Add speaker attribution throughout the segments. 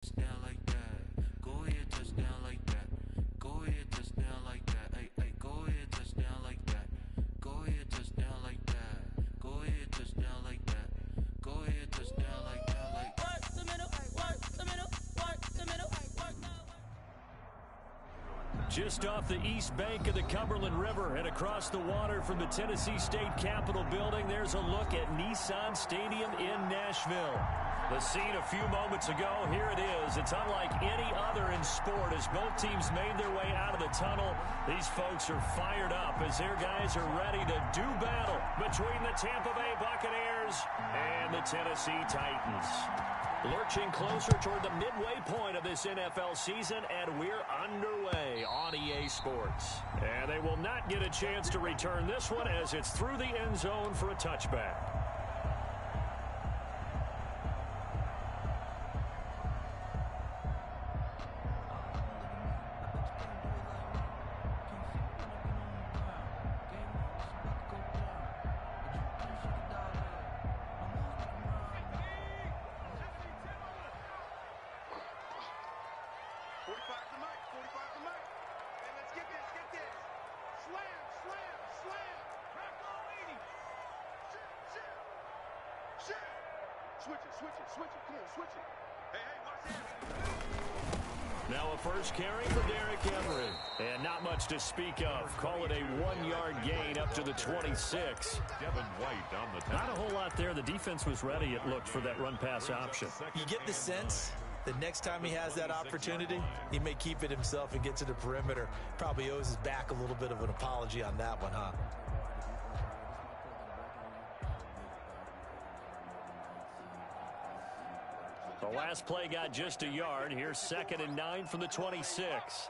Speaker 1: Touchdown like that. Go ahead, touchdown like that. Go ahead, touchdown like that. Hey, hey, go ahead, touchdown like that. Go ahead, touchdown like that. Go ahead, touchdown like that. Go ahead, touchdown like that. Like
Speaker 2: work the middle, work the middle, work the middle, work the middle.
Speaker 3: Just off the east bank of the Cumberland River and across the water from the Tennessee State Capitol building, there's a look at Nissan Stadium in Nashville. The scene a few moments ago, here it is. It's unlike any other in sport as both teams made their way out of the tunnel. These folks are fired up as their guys are ready to do battle between the Tampa Bay Buccaneers and the Tennessee Titans. Lurching closer toward the midway point of this NFL season, and we're underway on EA Sports. And they will not get a chance to return this one as it's through the end zone for a touchback.
Speaker 4: Switch it. Come on, switch it. Hey, watch this.
Speaker 3: Now a first carry for Derrick Henry. And not much to speak of. Call it a 1-yard gain up to the 26.
Speaker 5: Devin White on the tackle.
Speaker 3: Not a whole lot there. The defense was ready, it looked, for that run-pass option.
Speaker 6: You get the sense that next time he has that opportunity, he may keep it himself and get to the perimeter. Probably owes his back a little bit of an apology on that one, huh?
Speaker 3: The last play got just a yard. Here's 2nd and 9 from the 26.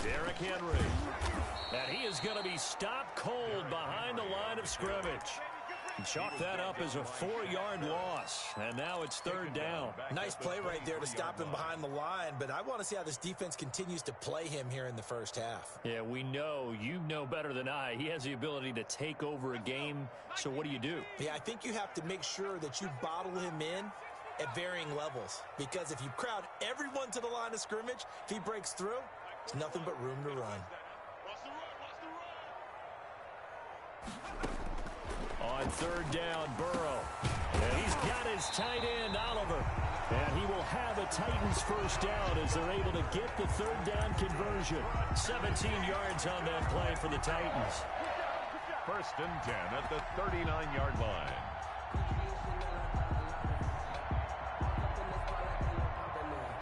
Speaker 3: Derrick Henry. And he is going to be stopped cold behind the line of scrimmage. Chalk that up as a 4-yard loss. And now it's 3rd down.
Speaker 6: Nice play right there to stop him behind the line, but I want to see how this defense continues to play him here in the first half.
Speaker 3: Yeah, we know. You know better than I. He has the ability to take over a game. So what do you do?
Speaker 6: Yeah, I think you have to make sure that you bottle him in at varying levels, because if you crowd everyone to the line of scrimmage, if he breaks through, it's nothing but room to run.
Speaker 3: On 3rd down, Burrow. And he's got his tight end, Oliver. And he will have a Titans first down as they're able to get the 3rd down conversion. 17 yards on that play for the Titans.
Speaker 5: 1st and 10 at the 39-yard line.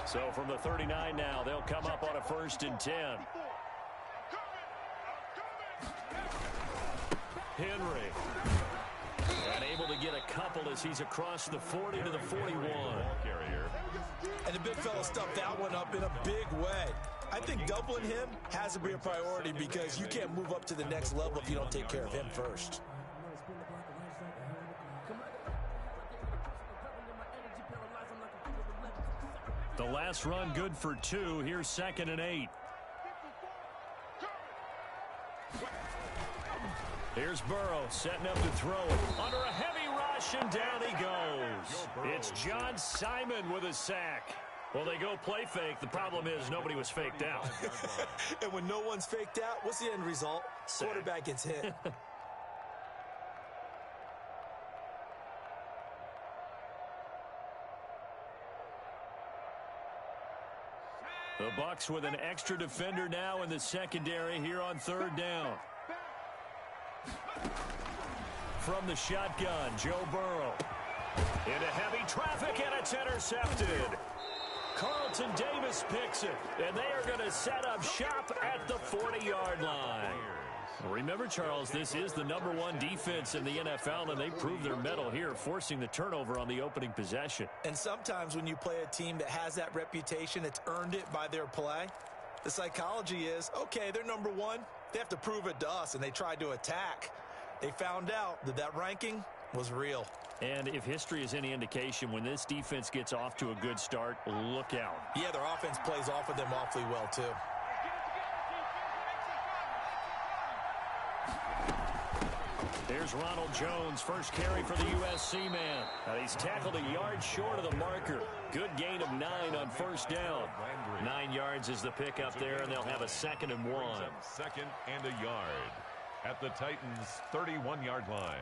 Speaker 3: So from the 39 now, they'll come up on a 1st and 10. Henry. And able to get a couple as he's across the 40 to the 41.
Speaker 6: And the big fella stuffed that one up in a big way. I think doubling him has to be a priority because you can't move up to the next level if you don't take care of him first.
Speaker 3: The last run good for 2. Here's 2nd and 8. Here's Burrow setting up to throw it. Under a heavy rush, and down he goes. It's John Simon with a sack. Well, they go play fake. The problem is nobody was faked out.
Speaker 6: And when no one's faked out, what's the end result?
Speaker 3: Sack.
Speaker 6: Quarterback gets hit.
Speaker 3: The Bucs with an extra defender now in the secondary here on 3rd down. From the shotgun, Joe Burrow. Into heavy traffic, and it's intercepted. Carlton Davis picks it, and they are going to set up shop at the 40-yard line. Remember, Charles, this is the #1 defense in the NFL, and they proved their mettle here, forcing the turnover on the opening possession.
Speaker 6: And sometimes when you play a team that has that reputation, it's earned it by their play. The psychology is, okay, they're #1. They have to prove it to us, and they tried to attack. They found out that that ranking was real.
Speaker 3: And if history is any indication, when this defense gets off to a good start, look out.
Speaker 6: Yeah, their offense plays off of them awfully well, too.
Speaker 3: Here's Ronald Jones, first carry for the USC man. He's tackled a yard short of the marker. Good gain of 9 on first down. 9 yards is the pickup there, and they'll have a 2nd and 1.
Speaker 5: Second and a yard at the Titans' 31-yard line.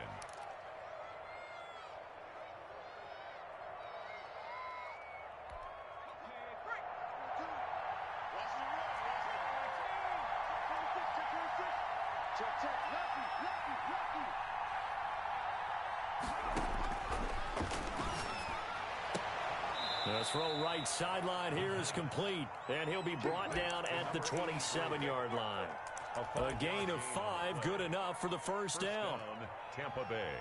Speaker 3: The throw right sideline here is complete, and he'll be brought down at the 27-yard line. A gain of 5, good enough for the first down.
Speaker 5: Tampa Bay.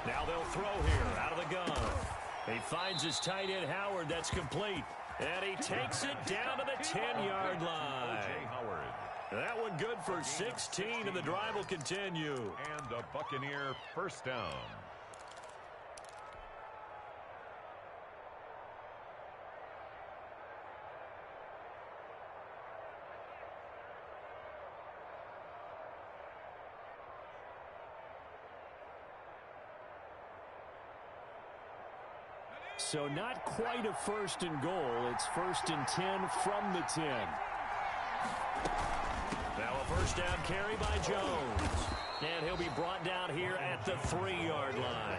Speaker 3: Now they'll throw here out of the gun. He finds his tight end Howard. That's complete. And he takes it down to the 10-yard line. That one good for 16, and the drive will continue.
Speaker 5: And a Buccaneer first down.
Speaker 3: So not quite a 1st and goal. It's 1st and 10 from the 10. Now a first down carry by Jones. And he'll be brought down here at the 3-yard line.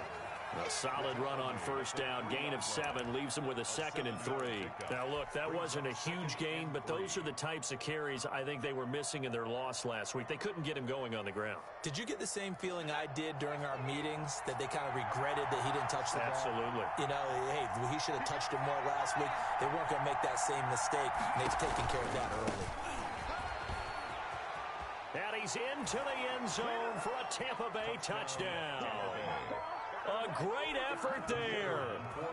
Speaker 3: A solid run on first down. Gain of 7 leaves him with a 2nd and 3. Now, look, that wasn't a huge gain, but those are the types of carries I think they were missing in their loss last week. They couldn't get him going on the ground.
Speaker 6: Did you get the same feeling I did during our meetings, that they kind of regretted that he didn't touch the ball?
Speaker 3: Absolutely.
Speaker 6: You know, hey, he should have touched it more last week. They weren't going to make that same mistake, and they've taken care of that early.
Speaker 3: And he's into the end zone for a Tampa Bay touchdown. A great effort there.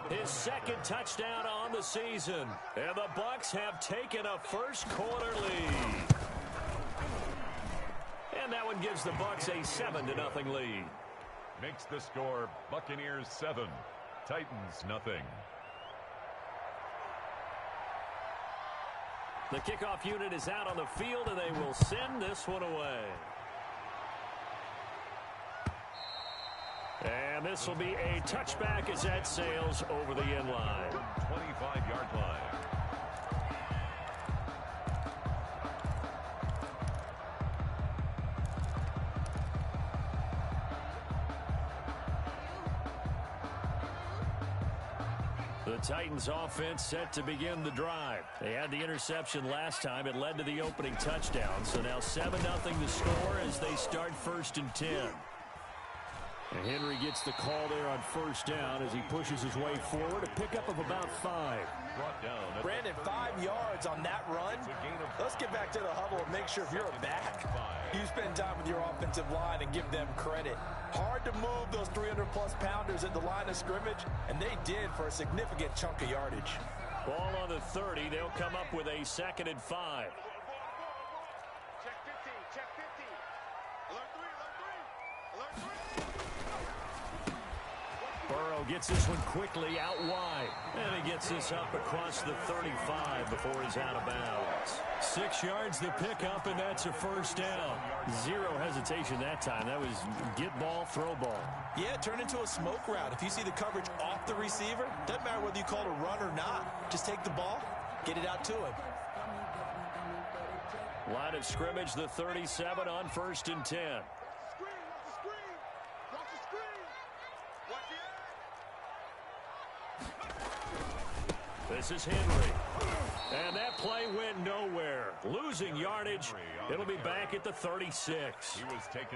Speaker 3: His 2nd touchdown on the season. And the Bucs have taken a first-quarter lead. And that one gives the Bucs a 7-0 lead.
Speaker 5: Makes the score Buccaneers 7, Titans nothing.
Speaker 3: The kickoff unit is out on the field, and they will send this one away. And this will be a touchback as that sails over the end line.
Speaker 5: 25-yard line.
Speaker 3: The Titans offense set to begin the drive. They had the interception last time. It led to the opening touchdown. So now 7-0 to score as they start 1st and 10. And Henry gets the call there on first down as he pushes his way forward. A pickup of about 5.
Speaker 6: Brandon, 5 yards on that run. Let's get back to the huddle and make sure if you're a back, you spend time with your offensive line and give them credit. Hard to move those 300-plus pounders at the line of scrimmage, and they did for a significant chunk of yardage.
Speaker 3: Ball on the 30. They'll come up with a 2nd and 5.
Speaker 4: Check 15, check 15. Alert 3, alert 3. Alert 3.
Speaker 3: Burrow gets this one quickly out wide. And he gets this up across the 35 before he's out of bounds. 6 yards the pickup, and that's a first down. 0 hesitation that time. That was get ball, throw ball.
Speaker 6: Yeah, turn into a smoke route. If you see the coverage off the receiver, doesn't matter whether you call it a run or not. Just take the ball, get it out to him.
Speaker 3: Line of scrimmage, the 37 on 1st and 10. This is Henry. And that play went nowhere. Losing yardage. It'll be back at the 36.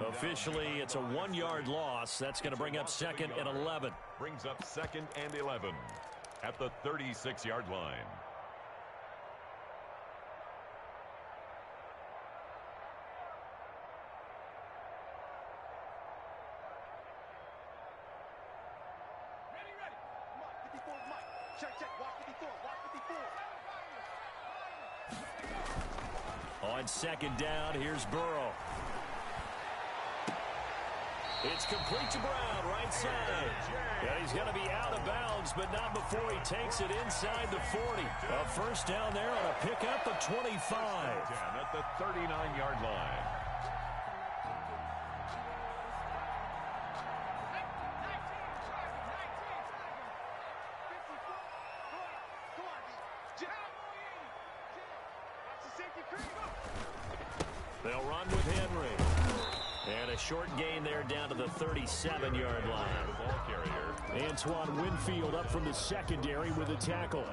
Speaker 3: Officially, it's a 1-yard loss. That's going to bring up 2nd and 11.
Speaker 5: Brings up 2nd and 11 at the 36-yard line.
Speaker 3: On second down, here's Burrow. It's complete to Brown, right side. And he's going to be out of bounds, but not before he takes it inside the 40. A first down there on a pickup of 25.
Speaker 5: At the 39-yard line.
Speaker 3: They'll run with Henry. And a short gain there down to the 37-yard line.
Speaker 5: The ball carrier.
Speaker 3: Antoine Winfield up from the secondary with a tackle.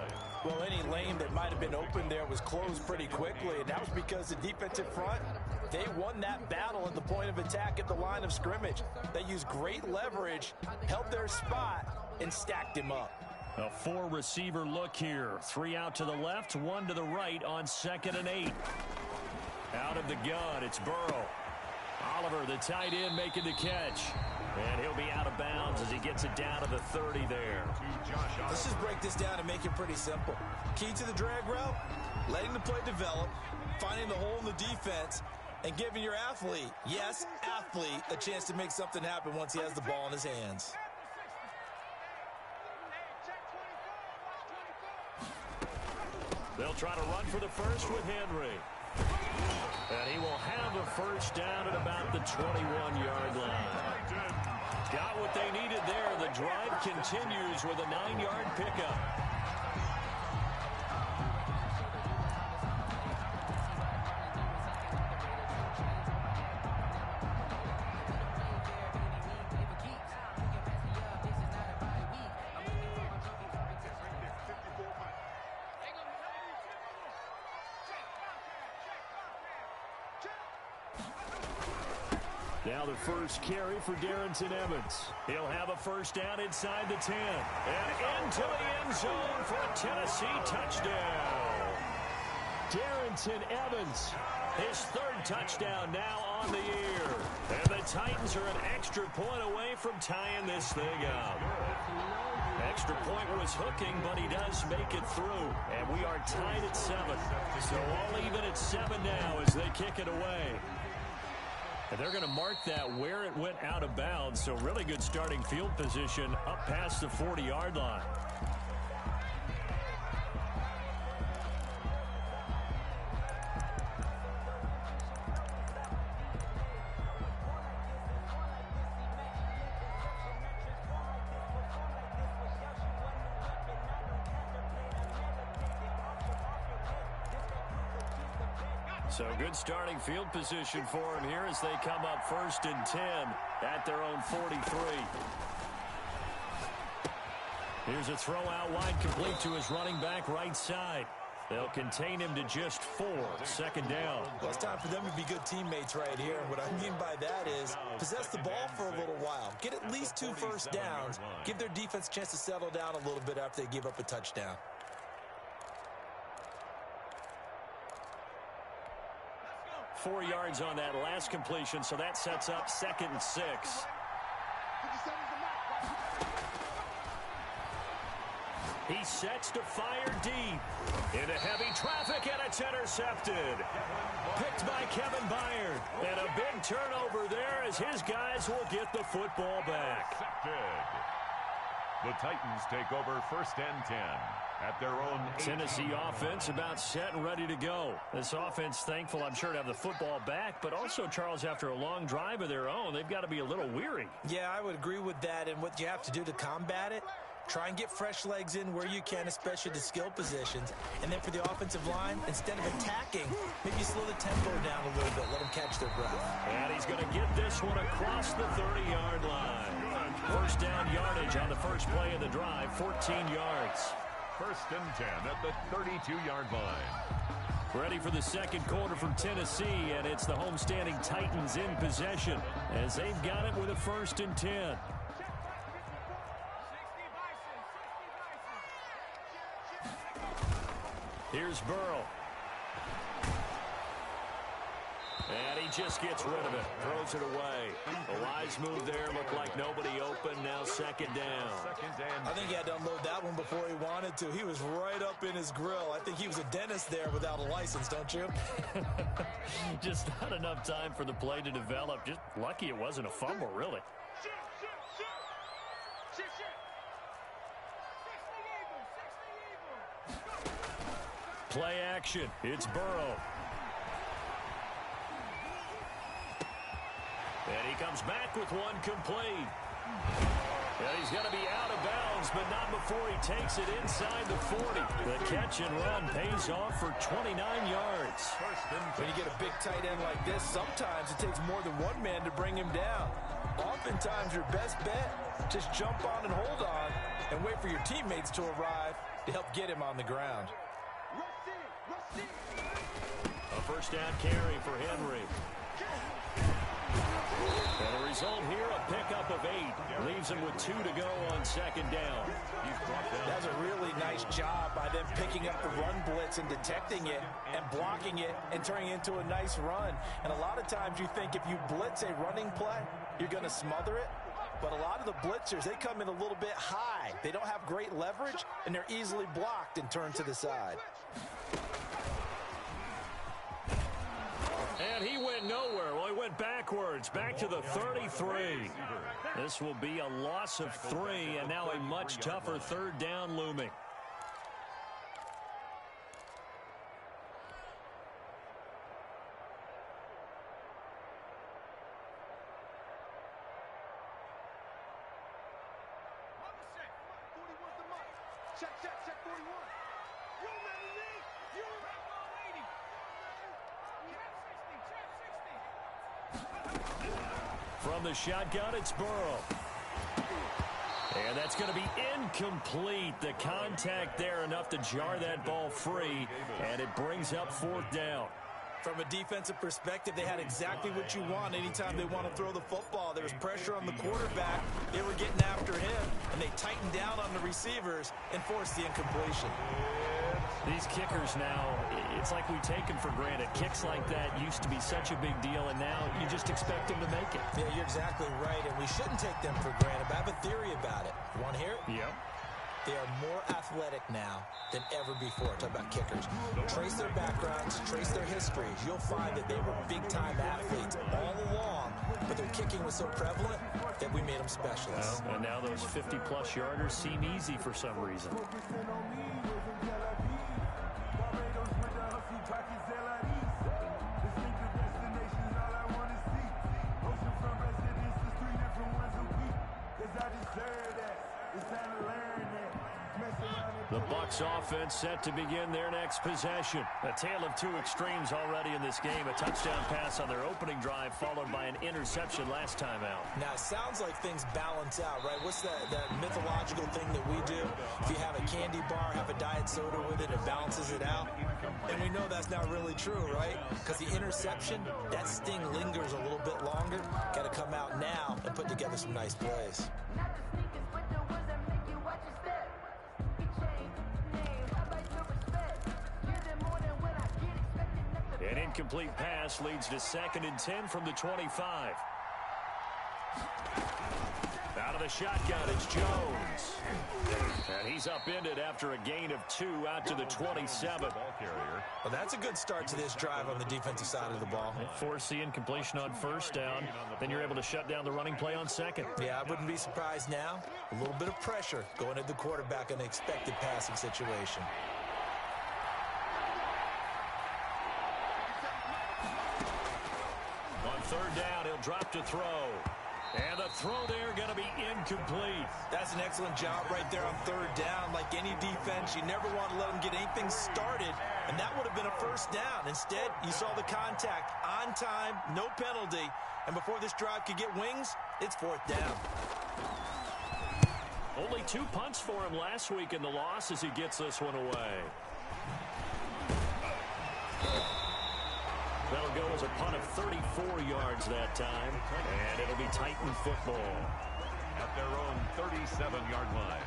Speaker 6: Well, any lane that might have been open there was closed pretty quickly, and that was because the defensive front, they won that battle at the point of attack at the line of scrimmage. They used great leverage, held their spot, and stacked him up.
Speaker 3: A four-receiver look here. 3 out to the left, 1 to the right on 2nd and 8. Out of the gun, it's Burrow. Oliver, the tight end, making the catch. And he'll be out of bounds as he gets it down to the 30 there.
Speaker 6: Let's just break this down and make it pretty simple. Key to the drag route, letting the play develop, finding the hole in the defense, and giving your athlete, yes, athlete, a chance to make something happen once he has the ball in his hands.
Speaker 3: They'll try to run for the first with Henry. And he will have a first down at about the 21-yard line. Got what they needed there. The drive continues with a 9-yard pickup. Now the first carry for Darrington Evans. He'll have a first down inside the 10. And into the end zone for a Tennessee touchdown. Darrington Evans, his 3rd touchdown now on the year. And the Titans are an extra point away from tying this thing up. Extra point was hooking, but he does make it through. And we are tied at 7. So all even at 7 now as they kick it away. And they're going to mark that where it went out of bounds. So really good starting field position up past the 40-yard line. So good starting field position for him here as they come up 1st and 10 at their own 43. Here's a throw out wide, complete to his running back right side. They'll contain him to just 4. 2nd down.
Speaker 6: Well, it's time for them to be good teammates right here. And what I mean by that is possess the ball for a little while. Get at least 2 first downs. Give their defense a chance to settle down a little bit after they give up a touchdown.
Speaker 3: Four yards on that last completion, so that sets up 2nd and 6. He sets to fire deep. Into heavy traffic, and it's intercepted. Picked by Kevin Byard. And a big turnover there as his guys will get the football back.
Speaker 5: The Titans take over 1st and 10 at their own
Speaker 3: Tennessee offense about set and ready to go. This offense thankful, I'm sure, to have the football back, but also, Charles, after a long drive of their own, they've got to be a little weary.
Speaker 6: Yeah, I would agree with that, and what you have to do to combat it, try and get fresh legs in where you can, especially the skill positions. And then for the offensive line, instead of attacking, maybe slow the tempo down a little bit, let them catch their breath.
Speaker 3: And he's going to get this one across the 30-yard line. First down yardage on the first play of the drive, 14 yards.
Speaker 5: 1st and 10 at the 32-yard line.
Speaker 3: Ready for the second quarter from Tennessee, and it's the homestanding Titans in possession as they've got it with a 1st and 10. Here's Burrow. And he just gets rid of it, throws it away. A wise move there, looked like nobody open, now second down.
Speaker 6: I think he had to unload that one before he wanted to. He was right up in his grill. I think he was a dentist there without a license, don't you?
Speaker 3: Just not enough time for the play to develop. Just lucky it wasn't a fumble, really. Play action. It's Burrow. And he comes back with one complete. And he's going to be out of bounds, but not before he takes it inside the 40. The catch and run pays off for 29 yards.
Speaker 6: When you get a big tight end like this, sometimes it takes more than one man to bring him down. Oftentimes, your best bet, just jump on and hold on and wait for your teammates to arrive to help get him on the ground.
Speaker 3: A first down carry for Henry. And the result here, a pickup of 8. Leaves him with 2 to go on second down.
Speaker 6: That's a really nice job by them picking up the run blitz and detecting it and blocking it and turning it into a nice run. And a lot of times you think if you blitz a running play, you're going to smother it. But a lot of the blitzers, they come in a little bit high. They don't have great leverage, and they're easily blocked and turned to the side.
Speaker 3: And he went nowhere. Well, he went backwards, back to the 33. This will be a loss of 3, and now a much tougher third down looming.
Speaker 4: Check 41. You remember me? You
Speaker 3: From the shotgun, it's Burrow. And that's going to be incomplete. The contact there enough to jar that ball free, and it brings up fourth down.
Speaker 6: From a defensive perspective, they had exactly what you want anytime they want to throw the football. There was pressure on the quarterback. They were getting after him, and they tightened down on the receivers and forced the incompletion.
Speaker 3: These kickers now, it's like we take them for granted. Kicks like that used to be such a big deal, and now you just expect them to make it.
Speaker 6: Yeah, you're exactly right, and we shouldn't take them for granted. But I have a theory about it. You want to hear it?
Speaker 3: Yep.
Speaker 6: They are more athletic now than ever before. Talk about kickers. Trace their backgrounds, trace their histories. You'll find that they were big-time athletes all along, but their kicking was so prevalent that we made them specialists.
Speaker 3: Well, and now those 50-plus yarders seem easy for some reason. The Bucs offense set to begin their next possession. A tale of two extremes already in this game. A touchdown pass on their opening drive, followed by an interception last time out.
Speaker 6: Now, it sounds like things balance out, right? What's that mythological thing that we do? If you have a candy bar, have a diet soda with it, it balances it out. And we know that's not really true, right? Because the interception, that sting lingers a little bit longer. Got to come out now and put together some nice plays.
Speaker 3: An incomplete pass leads to 2nd and 10 from the 25. Out of the shotgun, it's Jones. And he's upended after a gain of 2 out to the 27.
Speaker 6: Well, that's a good start to this drive on the defensive side of the ball.
Speaker 3: Force the incompletion on first down. Then you're able to shut down the running play on second.
Speaker 6: Yeah, I wouldn't be surprised now. A little bit of pressure going at the quarterback in an expected passing situation.
Speaker 3: On third down, he'll drop to throw. And the throw there going to be incomplete.
Speaker 6: That's an excellent job right there on third down. Like any defense, you never want to let them get anything started, and that would have been a first down. Instead, you saw the contact on time, no penalty, and before this drive could get wings, it's fourth down.
Speaker 3: Only 2 punts for him last week in the loss as he gets this one away. That'll go as a punt of 34 yards that time, and it'll be Titan football
Speaker 5: at their own 37-yard line.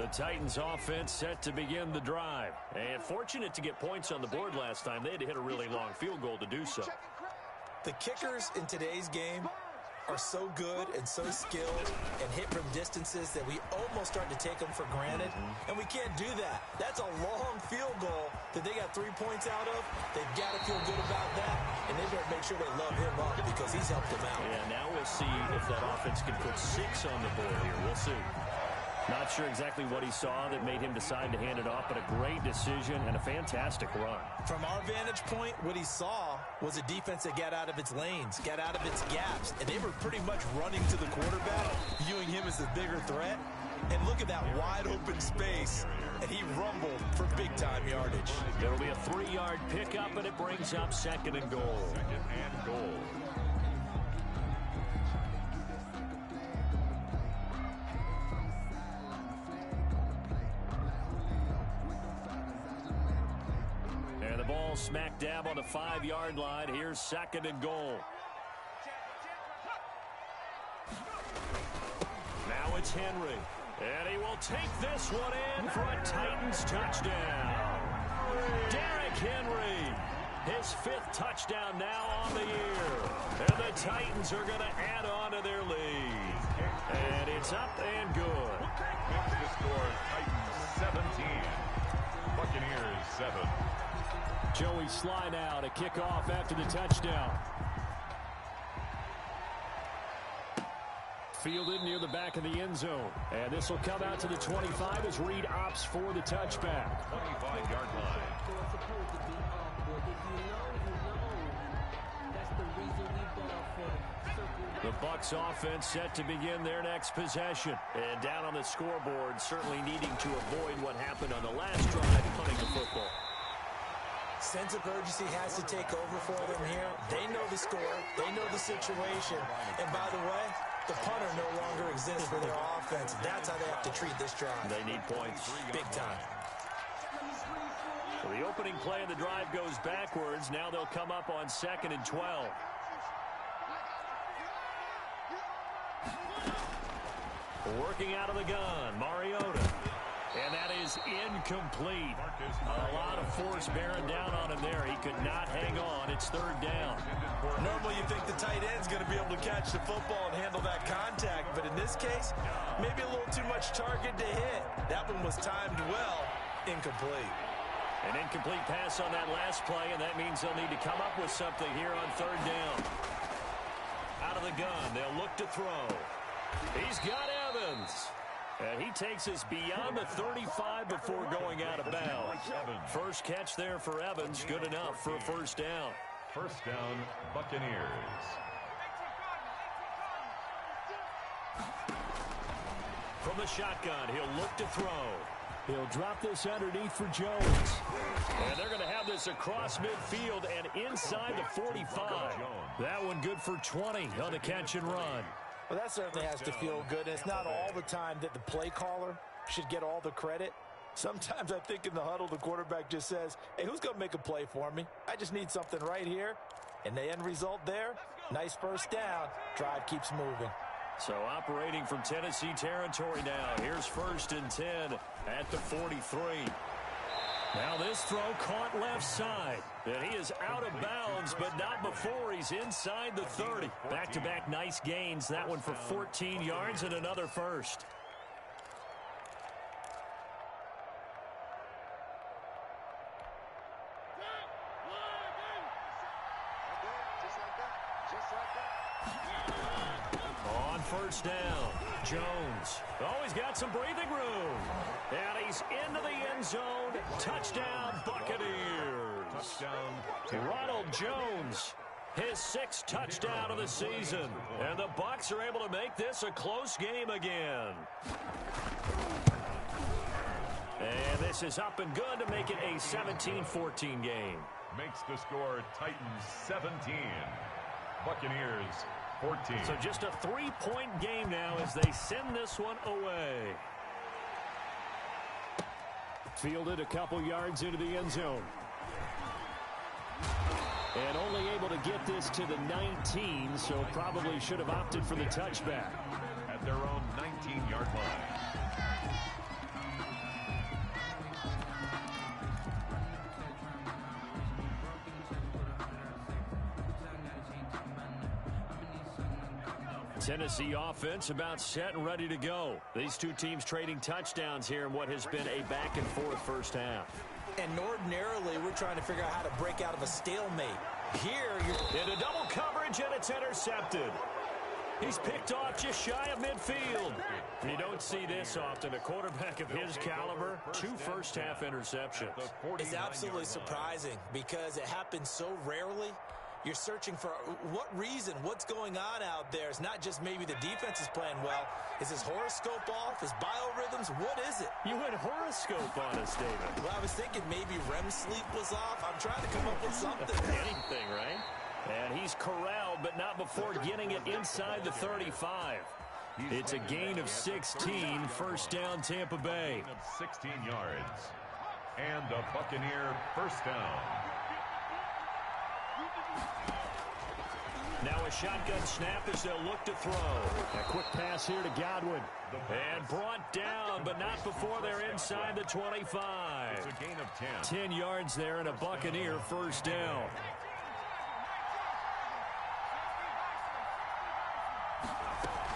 Speaker 3: The Titans offense set to begin the drive. And fortunate to get points on the board last time. They had to hit a really long field goal to do so.
Speaker 6: The kickers in today's game are so good and so skilled and hit from distances that we almost start to take them for granted. And we can't do that. That's a long field goal that they got 3 points out of. They've got to feel good about that. And they better make sure they love him up because he's helped them out.
Speaker 3: Yeah, now we'll see if that offense can put 6 on the board here. We'll see. Not sure exactly what he saw that made him decide to hand it off, but a great decision and a fantastic run.
Speaker 6: From our vantage point, what he saw was a defense that got out of its lanes, got out of its gaps, and they were pretty much running to the quarterback, viewing him as the bigger threat. And look at that wide open space, and he rumbled for big-time yardage.
Speaker 3: There will be a 3-yard pickup, and it brings up 2nd and goal.
Speaker 5: 2nd and goal.
Speaker 3: Ball smack dab on the 5-yard line. Here's 2nd and goal. Now it's Henry. And he will take this one in for a Titans touchdown. Derrick Henry. His 5th touchdown now on the year. And the Titans are going to add on to their lead. And it's up and good.
Speaker 5: Makes the score Titans 17. Buccaneers 7.
Speaker 3: Joey Sly now to kick off after the touchdown. Fielded near the back of the end zone. And this will come out to the 25 as Reed opts for the touchback.
Speaker 5: 25-yard line.
Speaker 3: The Bucs offense set to begin their next possession. And down on the scoreboard, certainly needing to avoid what happened on the last drive, punting the football.
Speaker 6: Sense of urgency has to take over for them here. They know the score. They know the situation. And by the way, the punter no longer exists for their offense. That's how they have to treat this drive.
Speaker 3: They need points.
Speaker 6: Big time.
Speaker 3: So the opening play of the drive goes backwards. Now they'll come up on 2nd and 12. Working out of the gun, Mariota. And that is incomplete. A lot of force bearing down on him there. He could not hang on. It's 3rd down.
Speaker 6: Normally you think the tight end's going to be able to catch the football and handle that contact. But in this case, maybe a little too much target to hit. That one was timed well. Incomplete.
Speaker 3: An incomplete pass on that last play, and that means they'll need to come up with something here on 3rd down. Out of the gun, they'll look to throw. He's got Evans. And he takes us beyond the 35 before going out of bounds. First catch there for Evans. Good enough for a 1st down.
Speaker 5: 1st down, Buccaneers.
Speaker 3: From the shotgun, he'll look to throw. He'll drop this underneath for Jones. And they're going to have this across midfield and inside the 45. That one good for 20 on the catch and run.
Speaker 6: Well, that certainly has to feel good. And it's not all the time that the play caller should get all the credit. Sometimes I think in the huddle, the quarterback just says, hey, who's going to make a play for me? I just need something right here. And the end result there, nice 1st down. Drive keeps moving.
Speaker 3: So operating from Tennessee territory now. Here's 1st and 10 at the 43. Now this throw caught left side. And he is out of bounds, but not before he's inside the 30. Back-to-back nice gains. That one for 14 yards and another 1st. On 1st down, Jones. Oh, he's got some breathing room. And he's into the end zone. Touchdown, Buccaneers.
Speaker 5: Touchdown.
Speaker 3: Ronald Jones, his 6th touchdown of the season. And the Bucs are able to make this a close game again. And this is up and good to make it a 17-14 game.
Speaker 5: Makes the score Titans 17. Buccaneers 14.
Speaker 3: So just a 3-point game now as they send this one away. Fielded a couple yards into the end zone. And only able to get this to the 19, so probably should have opted for the touchback.
Speaker 5: At their own 19-yard line.
Speaker 3: Tennessee offense about set and ready to go. These two teams trading touchdowns here in what has been a back-and-forth first half.
Speaker 6: And ordinarily, we're trying to figure out how to break out of a stalemate. Here, you're
Speaker 3: into double coverage, and it's intercepted. He's picked off just shy of midfield. You don't see this often. A quarterback of his caliber, 2 first-half interceptions.
Speaker 6: It's absolutely surprising because it happens so rarely. You're searching for what reason, what's going on out there. It's not just maybe the defense is playing well. Is his horoscope off? His biorhythms? What is it?
Speaker 3: You went horoscope on us, David.
Speaker 6: Well, I was thinking maybe REM sleep was off. I'm trying to come up with something.
Speaker 3: Anything, right? And he's corralled, but not before getting it inside the 35. It's a gain of 16, first down Tampa Bay.
Speaker 5: 16 yards. And a Buccaneer first down.
Speaker 3: Now a shotgun snap as they'll look to throw. A quick pass here to Godwin. And brought down, but not before they're inside the 25.
Speaker 5: It's a gain of 10.
Speaker 3: 10 yards there and a Buccaneer first down.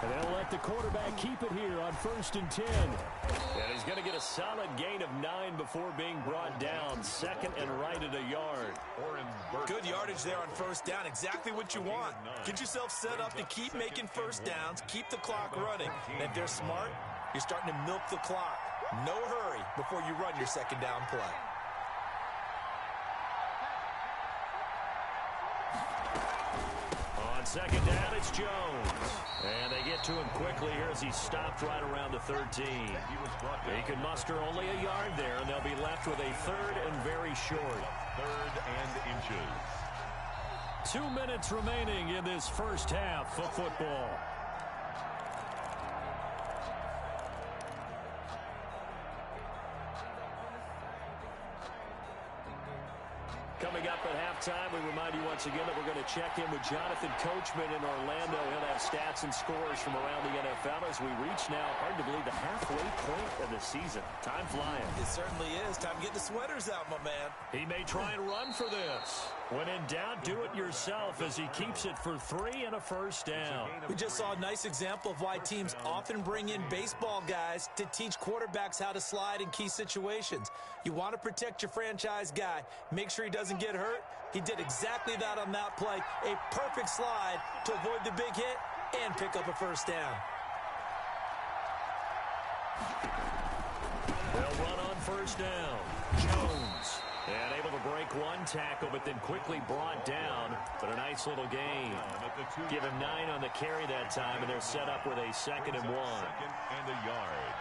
Speaker 3: And they'll let the quarterback keep it here on 1st and 10. And he's going to get a solid gain of 9 before being brought down. Second and right at a yard.
Speaker 6: Good yardage there on first down. Exactly what you want. Get yourself set up to keep making first downs. Keep the clock running. And if they're smart, you're starting to milk the clock. No hurry before you run your second down play.
Speaker 3: On second down, it's Jones. And they get to him quickly here as he stopped right around the 13. He can muster only a yard there, and they'll be left with a third and very short.
Speaker 5: 3rd and inches.
Speaker 3: 2 minutes remaining in this first half of football. Coming up at halftime, we remind you once again that we're going to check in with Jonathan Coachman in Orlando. He'll have stats and scores from around the NFL as we reach now, hard to believe, the halfway point of the season. Time flying.
Speaker 6: It certainly is. Time to get the sweaters out, my man.
Speaker 3: He may try and run for this. When in doubt, do it yourself as he keeps it for 3 and a first down.
Speaker 6: We just saw a nice example of why teams often bring in baseball guys to teach quarterbacks how to slide in key situations. You want to protect your franchise guy. Make sure he doesn't get hurt. He did exactly that on that play. A perfect slide to avoid the big hit and pick up a first down.
Speaker 3: They'll run on first down. Jones. And able to break one tackle, but then quickly brought down. But a nice little gain. Give him 9 on the carry that time, and they're set up with a 2nd and 1.
Speaker 5: 2nd and a yard.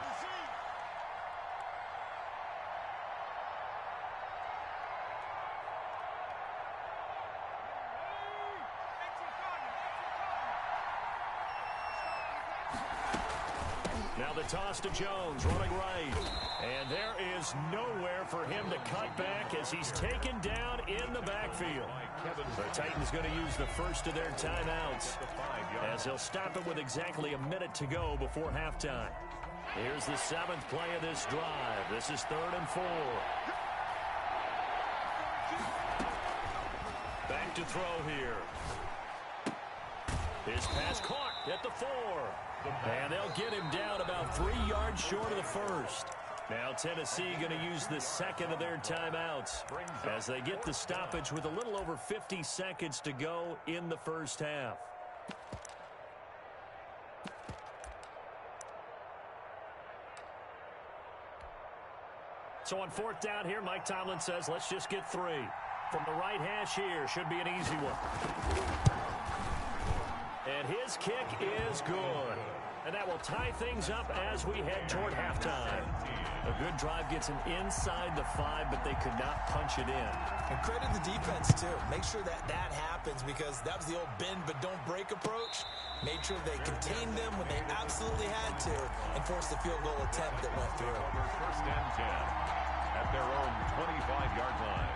Speaker 3: Now the toss to Jones, running right. And there is nowhere for him to cut back as he's taken down in the backfield. The Titans going to use the first of their timeouts as they'll stop it with exactly a minute to go before halftime. Here's the 7th play of this drive. This is 3rd and 4. Back to throw here. His pass caught at the 4. And they'll get him down about 3 yards short of the first. Now Tennessee going to use the 2nd of their timeouts as they get the stoppage with a little over 50 seconds to go in the first half. So on 4th down here, Mike Tomlin says, let's just get 3. From the right hash here, should be an easy one. And his kick is good. And that will tie things up as we head toward halftime. A good drive gets him inside the 5, but they could not punch it in.
Speaker 6: And credit the defense, too. Make sure that happens because that was the old bend but don't break approach. Made sure they contained them when they absolutely had to and forced the field goal attempt that went through.
Speaker 5: 1st and 10 at their own 25-yard line.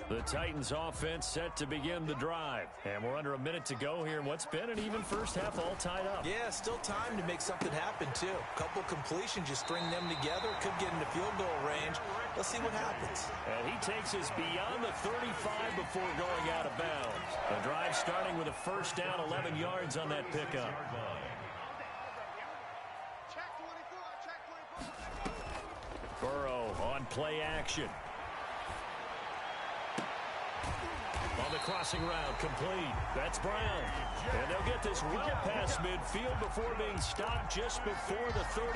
Speaker 3: The Titans offense set to begin the drive. And we're under a minute to go here in what's been an even first half all tied up.
Speaker 6: Yeah, still time to make something happen, too. A couple completions, you string them together, could get into field goal range. Let's see what happens.
Speaker 3: And he takes us beyond the 35 before going out of bounds. The drive starting with a first down, 11 yards on that pickup. Burrow on play action. On the crossing route, complete. That's Brown. And they'll get this well past midfield before being stopped just before the 35.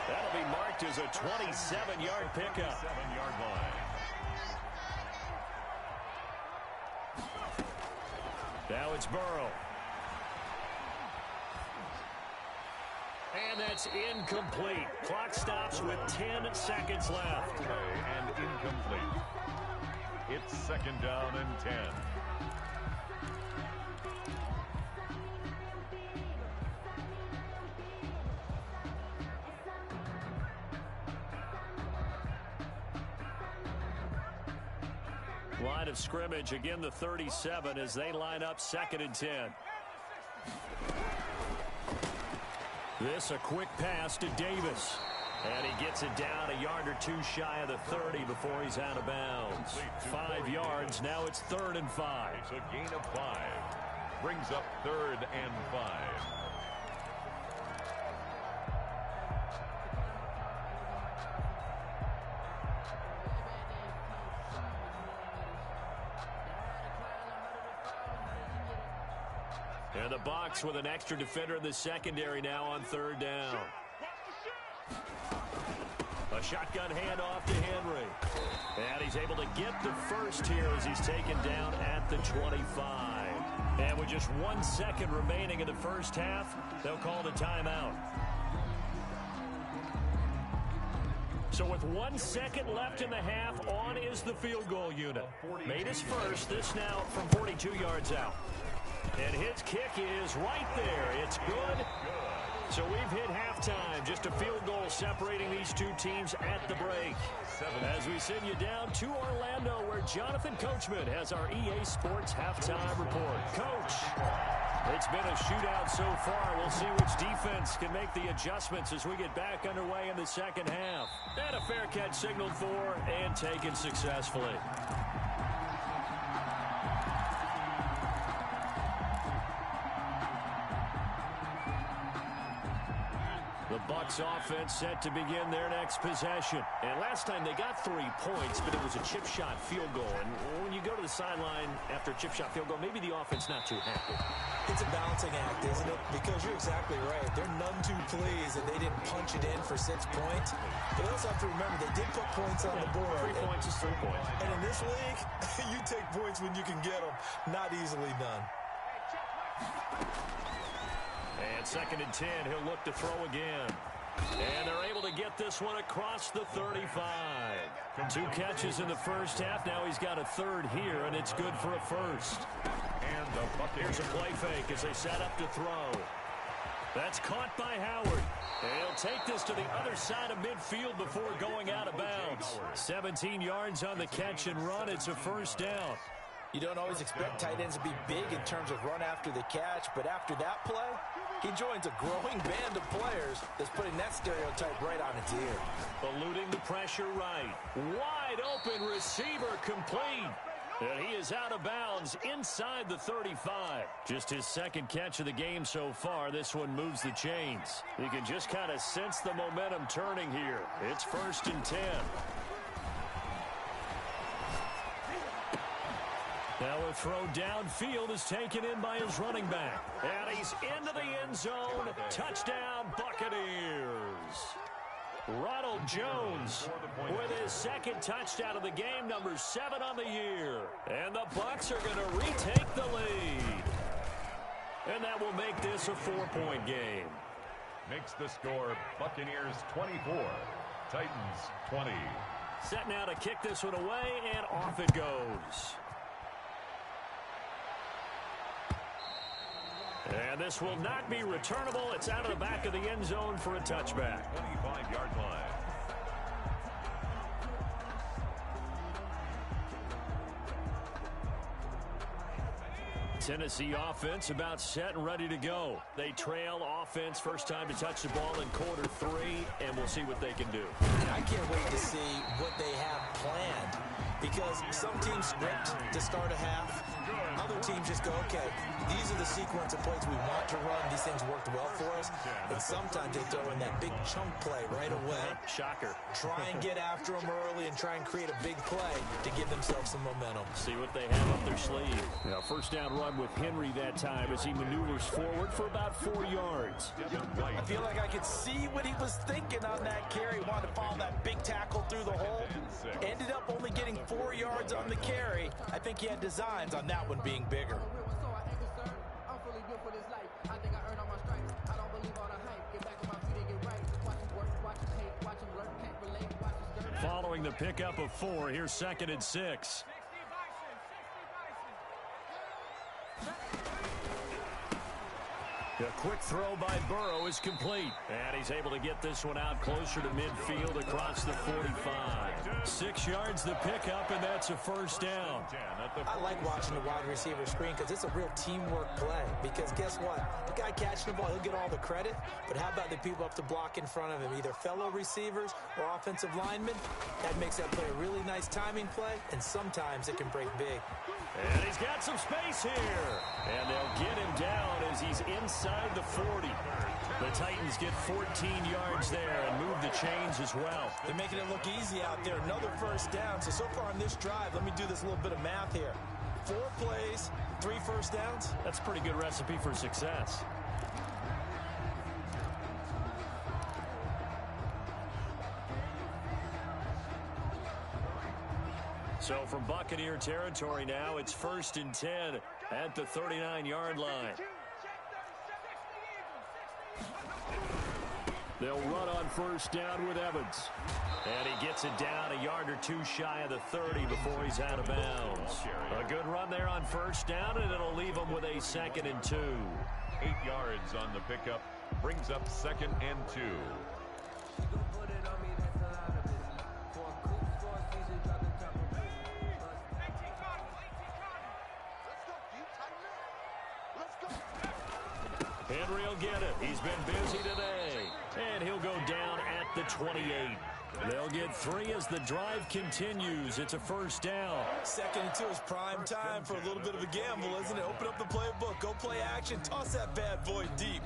Speaker 3: That'll be marked as a 27-yard pickup.
Speaker 5: 7-yard line.
Speaker 3: Now it's Burrow. And that's incomplete. Clock stops with 10 seconds left.
Speaker 5: And incomplete. It's second down and 10.
Speaker 3: Line of scrimmage, again the 37 as they line up second and 10. This a quick pass to Davis. And he gets it down a yard or two shy of the 30 before he's out of bounds. 5 yards, now it's 3rd and 5.
Speaker 5: It's a gain of 5. Brings up 3rd and 5.
Speaker 3: And the Bucs with an extra defender in the secondary now on 3rd down. A shotgun handoff to Henry. And he's able to get the first here as he's taken down at the 25. And with just 1 second remaining in the first half, they'll call the timeout. So with 1 second left in the half, on is the field goal unit. Made his first, this now from 42 yards out. And his kick is right there. It's good. So we've hit halftime. Just a field goal separating these two teams at the break. As we send you down to Orlando, where Jonathan Coachman has our EA Sports halftime report. Coach, it's been a shootout so far. We'll see which defense can make the adjustments as we get back underway in the second half. And a fair catch signaled for and taken successfully. The Bucs offense set to begin their next possession. And last time they got 3 points, but it was a chip shot field goal. And when you go to the sideline after a chip shot field goal, maybe the offense not too happy.
Speaker 6: It's a balancing act, isn't it? Because you're exactly right. They're none too pleased that they didn't punch it in for 6 points. But you also have to remember they did put points on the board.
Speaker 3: 3 points is 3 points.
Speaker 6: And in this league, you take points when you can get them. Not easily done.
Speaker 3: And 2nd and 10, he'll look to throw again. And they're able to get this one across the 35. 2 catches in the first half. Now he's got a 3rd here, and it's good for a first.
Speaker 5: And the Buccaneers.
Speaker 3: Here's a play fake as they set up to throw. That's caught by Howard. And he'll take this to the other side of midfield before going out of bounds. 17 yards on the catch and run. It's a first down.
Speaker 6: You don't always expect tight ends to be big in terms of run after the catch, but after that play, he joins a growing band of players that's putting that stereotype right on its ear.
Speaker 3: Eluding the pressure right. Wide open receiver complete. And he is out of bounds inside the 35. Just his 2nd catch of the game so far. This one moves the chains. You can just kind of sense the momentum turning here. It's 1st and 10. Now a throw downfield is taken in by his running back. And he's into the end zone. Touchdown, Buccaneers. Ronald Jones with his 2nd touchdown of the game, number 7 on the year. And the Bucs are going to retake the lead. And that will make this a 4-point game.
Speaker 5: Makes the score Buccaneers 24, Titans 20.
Speaker 3: Set now to kick this one away, and off it goes. And this will not be returnable. It's out of the back of the end zone for a touchback.
Speaker 5: 25-yard line.
Speaker 3: Tennessee offense about set and ready to go. They trail offense first time to touch the ball in quarter 3, and we'll see what they can do.
Speaker 6: I can't wait to see what they have planned, because some teams script to start a half. Other teams just go, okay, these are the sequence of plays we want to run. These things worked well for us. And sometimes they throw in that big chunk play right away.
Speaker 3: Shocker.
Speaker 6: Try and get after them early and try and create a big play to give themselves some momentum.
Speaker 3: See what they have up their sleeve. Now, first down run with Henry that time as he maneuvers forward for about 4 yards.
Speaker 6: I feel like I could see what he was thinking on that carry. Wanted to follow that big tackle through the hole. Ended up only getting 4 yards on the carry. I think he had designs on that one being bigger.
Speaker 3: Following the pickup of 4, here's 2nd and 6. A quick throw by Burrow is complete. And he's able to get this one out closer to midfield across the 45. 6 yards the pickup, and that's a first down.
Speaker 6: I like watching the wide receiver screen because it's a real teamwork play. Because guess what? The guy catching the ball, he'll get all the credit. But how about the people up to block in front of him, either fellow receivers or offensive linemen? That makes that play a really nice timing play, and sometimes it can break big.
Speaker 3: And he's got some space here. And they'll get him down as he's inside the 40. The Titans get 14 yards there and move the chains as well.
Speaker 6: They're making it look easy out there. Another first down. So far on this drive, let me do this little bit of math here. 4 plays, 3 first downs.
Speaker 3: That's a pretty good recipe for success. So from Buccaneer territory now, it's 1st and 10 at the 39-yard line. They'll run on first down with Evans. And he gets it down a yard or 2 shy of the 30 before he's out of bounds. A good run there on first down, and it'll leave him with a 2nd and 2.
Speaker 5: 8 yards on the pickup. Brings up 2nd and 2.
Speaker 3: Henry will get it. He's been busy today. And he'll go down at the 28. They'll get 3 as the drive continues. It's a first down.
Speaker 6: 2nd and 2 is prime time for a little bit of a gamble, isn't it? Open up the playbook. Go play action. Toss that bad boy deep.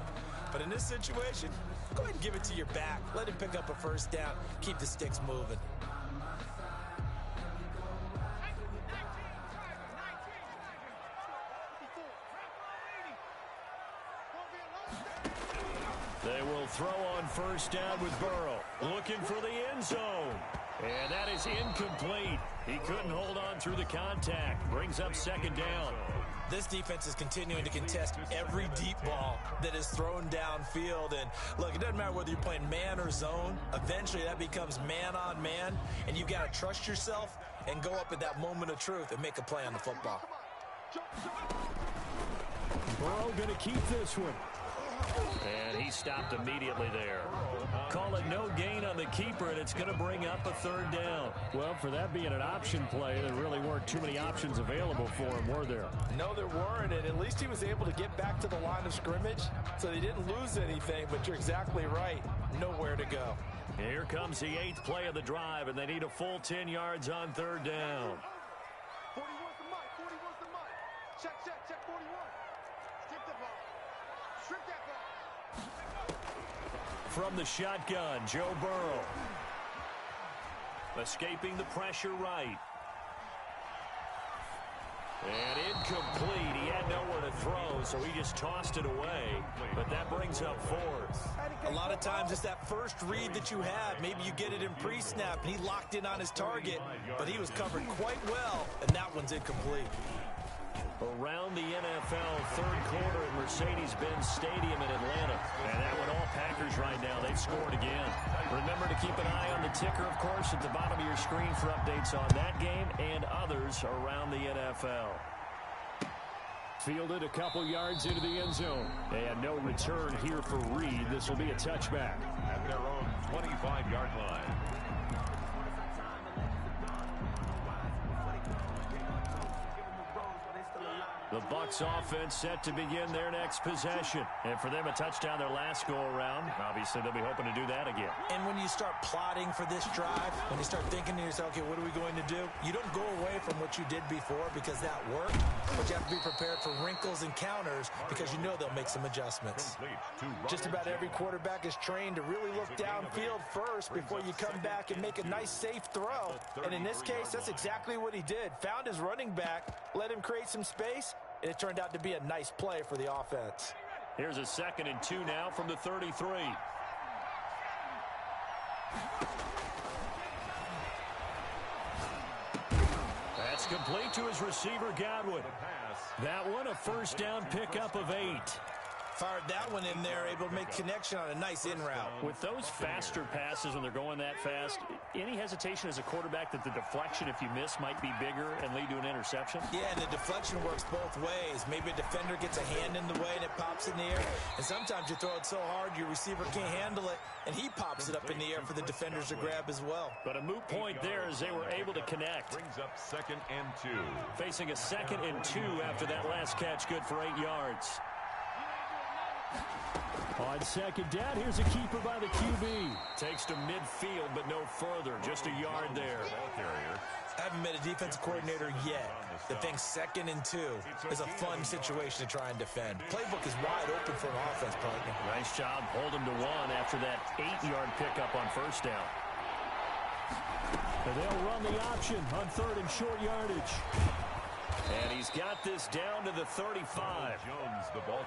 Speaker 6: But in this situation, go ahead and give it to your back. Let him pick up a first down. Keep the sticks moving.
Speaker 3: They will throw on first down with Burrow. Looking for the end zone. And that is incomplete. He couldn't hold on through the contact. Brings up 2nd down.
Speaker 6: This defense is continuing to contest every deep ball that is thrown downfield. And look, it doesn't matter whether you're playing man or zone. Eventually that becomes man on man. And you've got to trust yourself and go up at that moment of truth and make a play on the football.
Speaker 3: Burrow going to keep this one. And he stopped immediately there. Call it no gain on the keeper, and it's going to bring up a 3rd down. Well, for that being an option play, there really weren't too many options available for him, were there?
Speaker 6: No, there weren't, and at least he was able to get back to the line of scrimmage, so they didn't lose anything, but you're exactly right. Nowhere to go.
Speaker 3: Here comes the 8th play of the drive, and they need a full 10 yards on 3rd down.
Speaker 4: 41's the mic, 41's the mic. Check, 41. Strip the ball. Strip that ball.
Speaker 3: From the shotgun, Joe Burrow. Escaping the pressure right. And incomplete. He had nowhere to throw, so he just tossed it away. But that brings up 4th.
Speaker 6: A lot of times it's that first read that you have. Maybe you get it in pre-snap, and he locked in on his target, but he was covered quite well, and that one's incomplete.
Speaker 3: Around the NFL 3rd quarter at Mercedes-Benz Stadium in Atlanta. And that one all Packers right now. They've scored again. Remember to keep an eye on the ticker, of course, at the bottom of your screen for updates on that game and others around the NFL. Fielded a couple yards into the end zone. And no return here for Reed. This will be a touchback.
Speaker 5: At their own 25-yard line.
Speaker 3: The Bucs offense set to begin their next possession. And for them, a touchdown their last go-around. Obviously, they'll be hoping to do that again.
Speaker 6: And when you start plotting for this drive, when you start thinking to yourself, okay, what are we going to do? You don't go away from what you did before because that worked, but you have to be prepared for wrinkles and counters because you know they'll make some adjustments. Just about every quarterback is trained to really look downfield first before you come back and make a nice, safe throw. And in this case, that's exactly what he did. Found his running back, let him create some space, and it turned out to be a nice play for the offense.
Speaker 3: Here's a 2nd and 2 now from the 33. That's complete to his receiver, Godwin. That one, a first down pickup of 8.
Speaker 6: Fired that one in there, able to make connection on a nice in route.
Speaker 3: With those faster passes when they're going that fast, any hesitation as a quarterback that the deflection, if you miss, might be bigger and lead to an interception?
Speaker 6: Yeah, and the deflection works both ways. Maybe a defender gets a hand in the way and it pops in the air. And sometimes you throw it so hard your receiver can't handle it, and he pops it up in the air for the defenders to grab as well.
Speaker 3: But a moot point there as they were able to connect.
Speaker 5: Brings up 2nd and 2.
Speaker 3: Facing a 2nd and 2 after that last catch, good for 8 yards. On 2nd down, here's a keeper by the QB. Takes to midfield, but no further. Just a yard there.
Speaker 6: I haven't met a defensive coordinator yet that thinks 2nd and 2 is a fun situation to try and defend. Playbook is wide open for an offense partner.
Speaker 3: Nice job holding to 1 after that 8-yard pickup on first down. And they'll run the option on 3rd and short yardage. And he's got this down to the 35.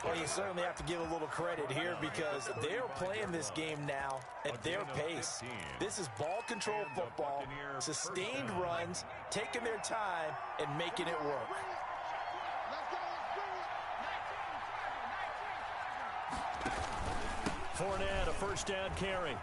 Speaker 6: Well, you certainly have to give a little credit here because they're playing this game now at their pace. This is ball control football, sustained runs, taking their time, and making it work.
Speaker 3: Fournette, a first down carry.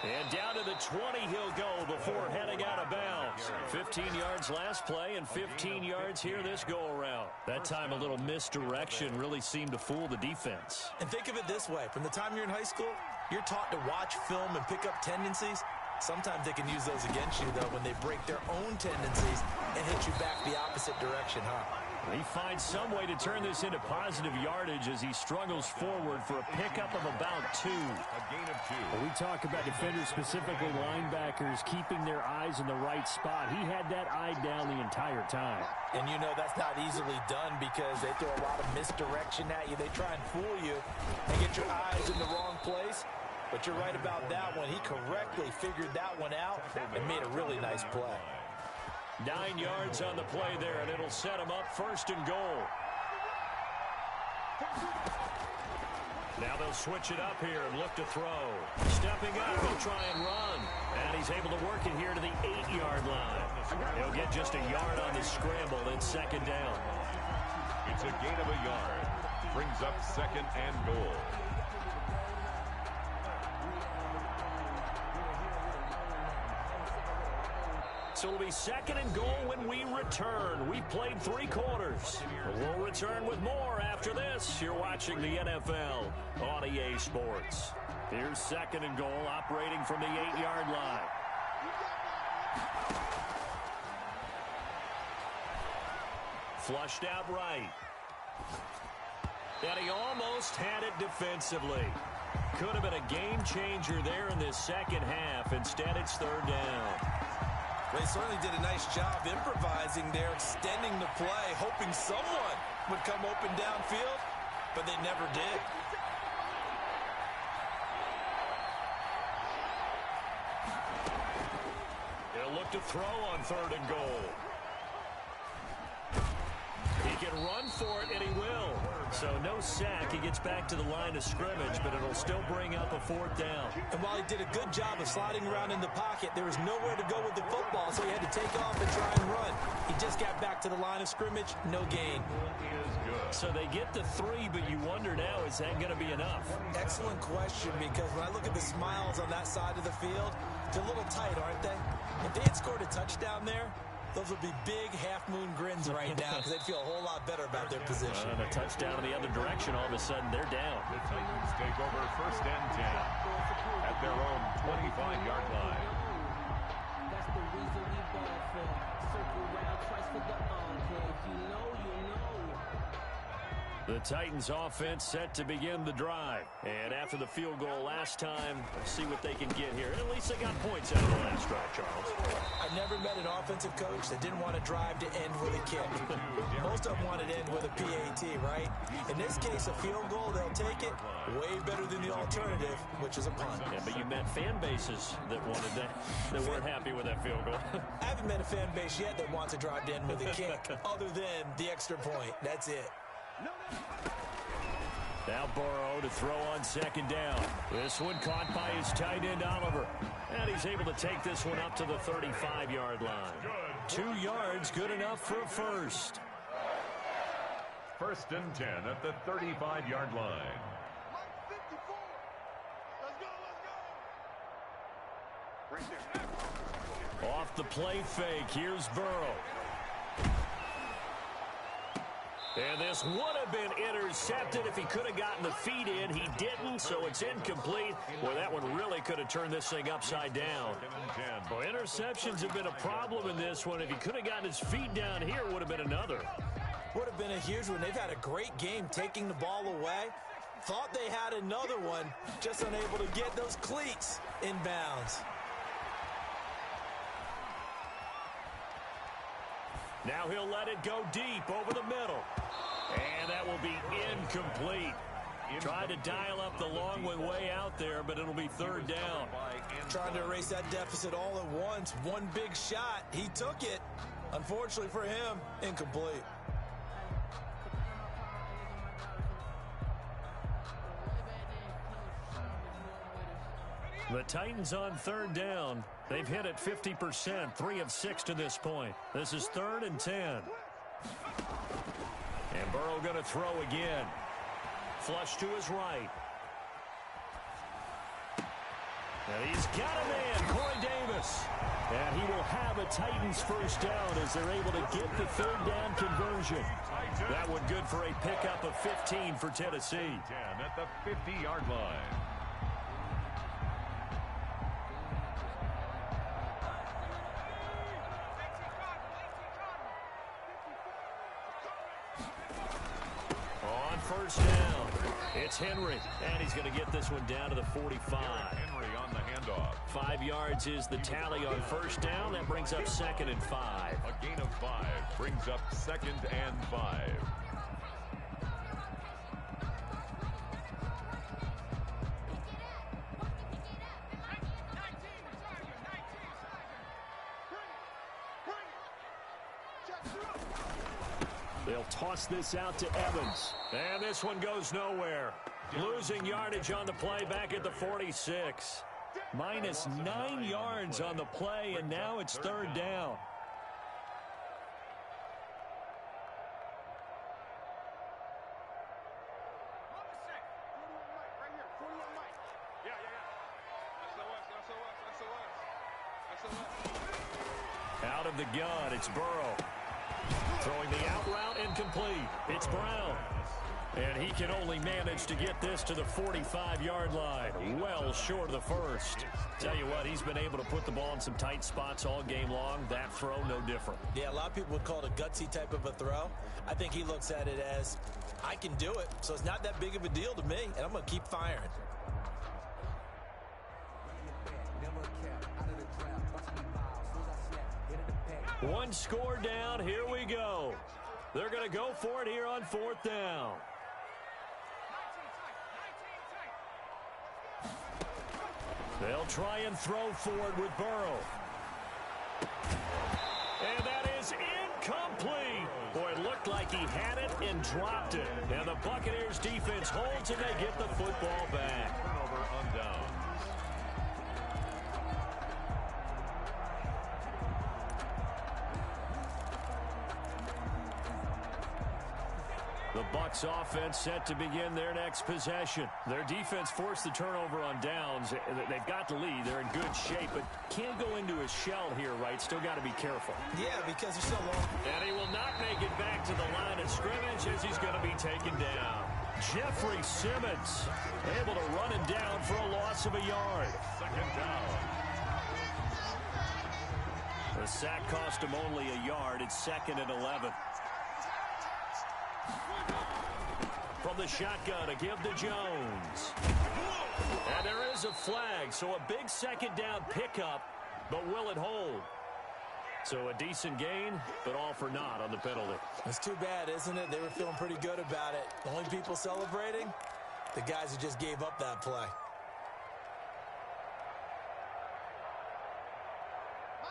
Speaker 3: And down to the 20 he'll go before heading out of bounds. 15 yards last play and 15 yards here this go-around. That time a little misdirection really seemed to fool the defense.
Speaker 6: And think of it this way. From the time you're in high school, you're taught to watch film and pick up tendencies. Sometimes they can use those against you, though, when they break their own tendencies and hit you back the opposite direction, huh?
Speaker 3: He finds some way to turn this into positive yardage as he struggles forward for a pickup of about 2.
Speaker 5: A gain of 2.
Speaker 3: When we talk about defenders, specifically linebackers, keeping their eyes in the right spot, he had that eye down the entire time.
Speaker 6: And you know that's not easily done because they throw a lot of misdirection at you. They try and fool you and get your eyes in the wrong place. But you're right about that one. He correctly figured that one out and made a really nice play.
Speaker 3: 9 yards on the play there, and it'll set him up 1st and goal. Now they'll switch it up here and look to throw. Stepping up, he'll try and run. And he's able to work it here to the 8-yard line. He'll get just a yard on the scramble. It's 2nd down.
Speaker 5: It's a gain of a yard. Brings up 2nd and goal.
Speaker 3: So it'll be 2nd and goal when we return. We played 3 quarters. We'll return with more after this. You're watching the NFL on EA Sports. Here's 2nd and goal, operating from the 8-yard line. Flushed out right. And he almost had it defensively. Could have been a game changer there in this second half. Instead, it's 3rd down.
Speaker 6: They certainly did a nice job improvising there, extending the play, hoping someone would come open downfield, but they never did.
Speaker 3: He'll look to throw on 3rd and goal. He can run for it, and he will. So no sack. He gets back to the line of scrimmage, but it'll still bring up a 4th down.
Speaker 6: And while he did a good job of sliding around in the pocket, there was nowhere to go with the football, so he had to take off and try and run. He just got back to the line of scrimmage, no gain.
Speaker 3: So they get the 3, but you wonder now, is that going to be enough?
Speaker 6: Excellent question, because when I look at the smiles on that side of the field, they're a little tight, aren't they? If they had scored a touchdown there, those would be big half-moon grins right now because they'd feel a whole lot better about their position.
Speaker 3: And a touchdown in the other direction, all of a sudden, they're down.
Speaker 5: The Titans take over 1st and 10 at their own 25-yard line.
Speaker 2: call for. Circle round twice for the encore. If you know, you know.
Speaker 3: The Titans offense set to begin the drive. And after the field goal last time, let's see what they can get here. At least they got points out of the last drive, Charles.
Speaker 6: I never met an offensive coach that didn't want to drive to end with a kick. Most of them wanted to end with a PAT, right? In this case, a field goal, they'll take it. Way better than the alternative, which is a punt.
Speaker 3: Yeah, but you met fan bases that wanted that, that weren't happy with that field goal.
Speaker 6: I haven't met a fan base yet that wants to drive to end with a kick, other than the extra point. That's it.
Speaker 3: Now Burrow to throw on second down. This one caught by his tight end, Oliver. And he's able to take this one up to the 35-yard line. 2 yards, good enough for a first.
Speaker 5: 1st and 10 at the 35-yard line.
Speaker 3: Off the play fake, here's Burrow. And this would have been intercepted if he could have gotten the feet in. He didn't, so it's incomplete. Well, that one really could have turned this thing upside down. Well, interceptions have been a problem in this one. If he could have gotten his feet down here, it would have been another.
Speaker 6: Would have been a huge one. They've had a great game taking the ball away. Thought they had another one, just unable to get those cleats inbounds.
Speaker 3: Now he'll let it go deep over the middle. And that will be incomplete. Tried to dial up the long way out there, but it'll be 3rd down.
Speaker 6: Trying to erase that deficit all at once. One big shot. He took it. Unfortunately for him, incomplete.
Speaker 3: The Titans on 3rd down. They've hit it 50%, 3 of 6 to this point. This is 3rd and 10. And Burrow going to throw again. Flush to his right. And he's got a man, Corey Davis. And he will have a Titans first down as they're able to get the 3rd down conversion. That one good for a pickup of 15 for Tennessee.
Speaker 5: 10 at the 50-yard line.
Speaker 3: First down. It's Henry, and he's going to get this one down to the 45.
Speaker 5: Henry on the handoff.
Speaker 3: 5 yards is the tally on first down. That brings up 2nd and 5.
Speaker 5: A gain of 5 brings up 2nd and 5.
Speaker 3: They'll toss this out to Evans. And this one goes nowhere. Losing yardage on the play back at the 46. Minus 9 yards on the play, and now it's 3rd down. Out of the gun, it's Burrow. Throwing the out route, incomplete. It's Brown. And he can only manage to get this to the 45-yard line. Well short of the first. Tell you what, he's been able to put the ball in some tight spots all game long. That throw, no different.
Speaker 6: Yeah, a lot of people would call it a gutsy type of a throw. I think he looks at it as, I can do it, so it's not that big of a deal to me, and I'm going to keep firing.
Speaker 3: One score down. Here we go. They're going to go for it here on 4th down. They'll try and throw forward with Burrow. And that is incomplete. Boy, it looked like he had it and dropped it. And the Buccaneers defense holds and they get the football back.
Speaker 5: Turnover on down.
Speaker 3: The Bucs offense set to begin their next possession. Their defense forced the turnover on downs. They've got the lead. They're in good shape, but can't go into a shell here, right? Still got to be careful.
Speaker 6: Yeah, because they're so long.
Speaker 3: And he will not make it back to the line of scrimmage as he's going to be taken down. Jeffrey Simmons able to run him down for a loss of a yard.
Speaker 5: 2nd down.
Speaker 3: The sack cost him only a yard. It's 2nd and 11. From the shotgun, a give to Jones. And there is a flag, so a big 2nd down pickup, but will it hold? So a decent gain, but all for naught on the penalty.
Speaker 6: It's too bad, isn't it? They were feeling pretty good about it. The only people celebrating, the guys who just gave up that play.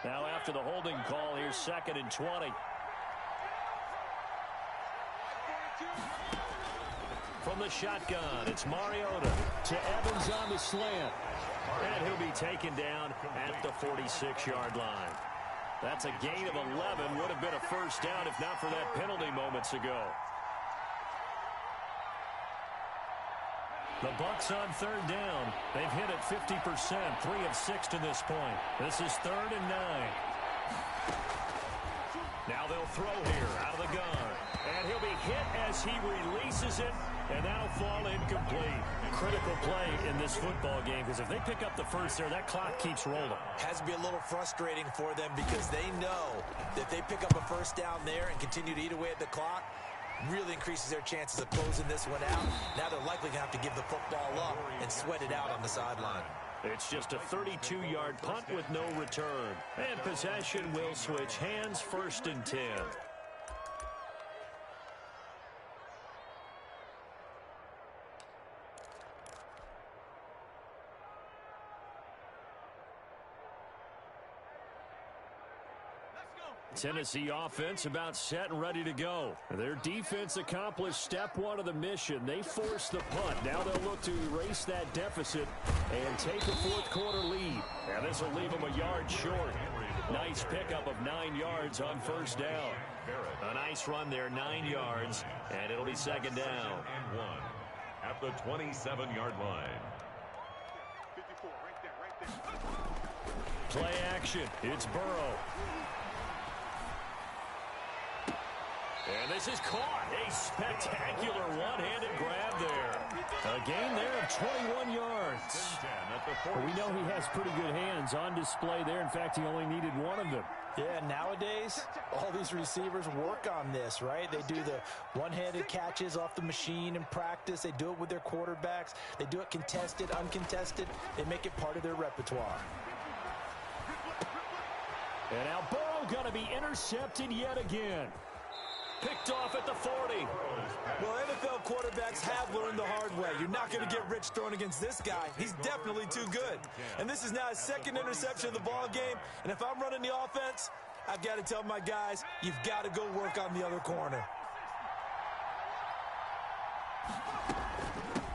Speaker 3: Now after the holding call, here's 2nd and 20. From the shotgun, it's Mariota to Evans on the slant. And he'll be taken down at the 46-yard line. That's a gain of 11. Would have been a first down if not for that penalty moments ago. The Bucs on 3rd down. They've hit it 50%, 3 of 6 to this point. This is 3rd and 9. Now they'll throw here out of the gun. And he'll be hit as he releases it, and that'll fall incomplete. Critical play in this football game, because if they pick up the first there, that clock keeps rolling.
Speaker 6: Has to be a little frustrating for them because they know that if they pick up a first down there and continue to eat away at the clock, really increases their chances of closing this one out. Now they're likely going to have to give the football up and sweat it out on the sideline.
Speaker 3: It's just a 32-yard punt with no return. And possession will switch hands, 1st and 10. Tennessee offense about set and ready to go. Their defense accomplished step 1 of the mission. They forced the punt. Now they'll look to erase that deficit and take a 4th quarter lead. And this will leave them a yard short. Nice pickup of 9 yards on 1st down. A nice run there, 9 yards, and it'll be 2nd down.
Speaker 5: And 1 at the 27-yard line.
Speaker 4: 54, right there.
Speaker 3: Play action. It's Burrow. And this is caught. A spectacular one-handed grab there. A gain there of 21 yards. Well, we know he has pretty good hands on display there. In fact, he only needed one of them.
Speaker 6: Yeah, nowadays, all these receivers work on this, right? They do the one-handed catches off the machine in practice. They do it with their quarterbacks. They do it contested, uncontested. They make it part of their repertoire.
Speaker 3: And now Burrow going to be intercepted yet again. Picked off at the 40.
Speaker 6: Well, NFL quarterbacks have learned the hard way. You're not going to get rich throwing against this guy. He's definitely too good. And this is now his 2nd interception of the ball game. And if I'm running the offense, I've got to tell my guys, you've got to go work on the other corner.